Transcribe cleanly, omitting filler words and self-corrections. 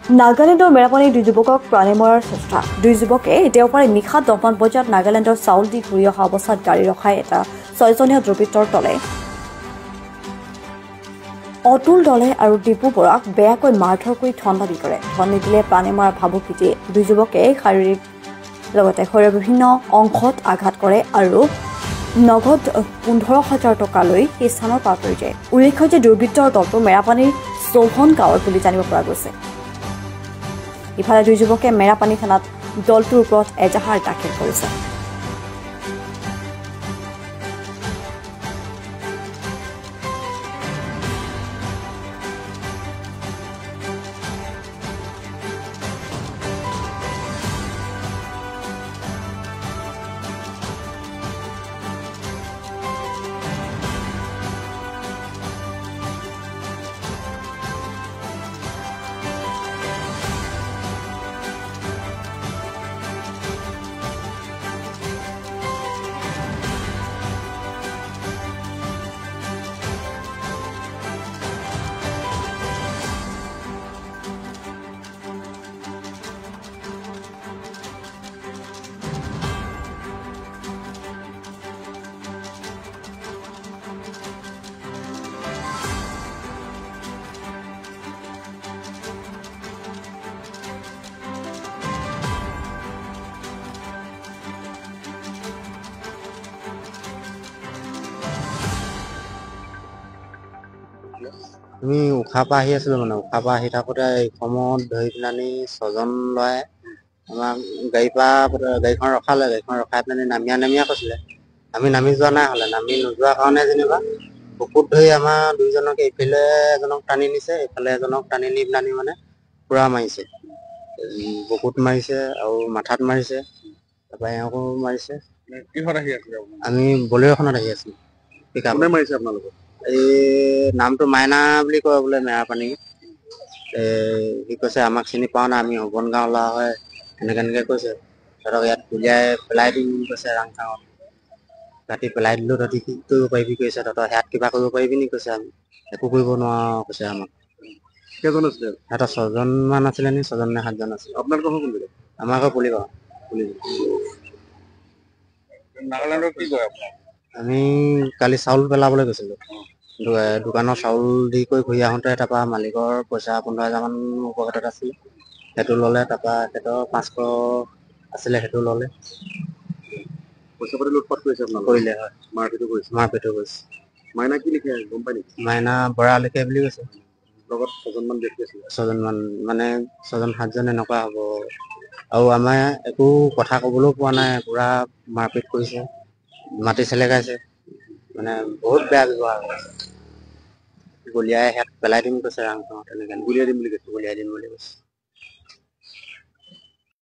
নাগালেণ্ডৰ মেৰাপানীৰ দুই যুৱকক প্ৰাণে মৰাৰ চেষ্টা দুই যুৱকে দেওবাৰে নিশা 10মান বজাত নাগালেণ্ডৰ চাউল দি ঘূৰি অহা অৱস্থাত গাড়ী ৰখাই এটা 6জনীয়া দুৰ্বৃত্তৰ দলে অতুল দলে আৰু দীপু বৰাক বেয়াকৈ মাৰধৰ কৰি ধন দাবী কৰে। ধন নিদিলে প্ৰাণে মৰাৰ ভাবুকি দিয়ে দুই যুৱকে শাৰীৰিক লগতে শৰীৰৰ বিভিন্ন অংশত আঘাত কৰে আৰু নগদ 15,000 টকা লৈ সেই স্থানৰ পৰা আঁতৰি যায়। উল্লেখ্য যে দুৰ্বৃত্তৰ দলটো মেৰাপানীৰ চৌহন গাঁৱৰ বুলি জানিব পৰা গৈছে। ইফালে দুই যুৱকে মেৰাপানী থানাত দলটোৰ ওপৰত এজাহাৰ দাখিল কৰিছে। আমি উশাহ পৰা আহি আছিলো মানে উশাহ পৰা আহি থাকোঁতে এই সময়ত ধৰি পেলানি 6জন ল'ৰাই আমাক গাড়ীখন ৰখালে। গাড়ীখন ৰখাই পেলানি নামিয়া কৈছিলে। আমি নামি যোৱা নাই হ'লে নামি নোযোৱা কাৰণে যেনিবা বুকুত ধৰি আমাৰ দুইজনক এইফালে এজনক টানি নিছে, এইফালে এজনক টানি নি পেলানি মানে পুৰা মাৰিছে। বুকুত মাৰিছে আৰু মাথাত মাৰিছে, তাৰপৰা এওঁকো মাৰিছে। কিহত আহি আছিলে? আমি বলেৰ'খনত আহি আছিলো। কোনে মাৰিছে আপোনালোকক? এই নামটো মাইনা বুলি কয় বোলে মেৰাপানী। সি কৈছে আমাক চিনি পাওঁ না, আমি হবন গাঁও ল'ৰা হয়, এনেকে কৈছে। তহঁতক ইয়াত উলিয়াই পেলাই দিম কৈছে ৰাংখাঙত। ৰাতি পেলাই দিলো, তহঁতি কি কৰিব পাৰিবি কৈছে, তহঁতৰ ইয়াত কিবা কৰিব পাৰিবি নি কৈছে। আমি একো কৰিব নোৱাৰো কৈছে আমাক। কেইজন আছিলে? সিহঁতৰ 6জন মান আছিলে নি, 6জন নে 7জন আছিলে। আপোনালোকৰ কোন বোলে? আমাৰ ঘৰ পুলিগাঁও। নাগালেণ্ডৰ কি কয় আপোনাক? আমি কালি চাউল পেলাবলৈ গৈছিলো। দোকানৰ চাউল দি কৰি ঘূৰি আহোঁতে তাৰপৰা মালিকৰ পইচা 15,000 মান মোৰ পকেটত আছিলে, সেইটো ল'লে। তাৰপৰা সিহঁতৰ 500 আছিলে, সেইটো ল'লে। পইচা পাতি লুটপাট কৰিছে আপোনালোকে? কৰিলে, হয়। মাৰপিটো কৰিছে? মাৰপিটো কৰিছে। মাইনা কি লিখে গম পাই নেকি? মাইনা বৰা লিখে বুলি কৈছে। লগত 6জন মান ব্যক্তি আছিলে? 6জন মান মানে 6জন 7জন এনেকুৱা হ'ব। আৰু আমাৰ একো কথা ক'বলৈও পোৱা নাই, পুৰা মাৰপিট কৰিছে, মাটি চেলেকাইছে, মানে বহুত বেয়া ব্যৱহাৰ কৰিছে। গলিয়াই ইয়াত পেলাই দিম কৈছে ৰাংখাঙত, তেনেকে গুলিয়াই দিম বুলি কৈছে।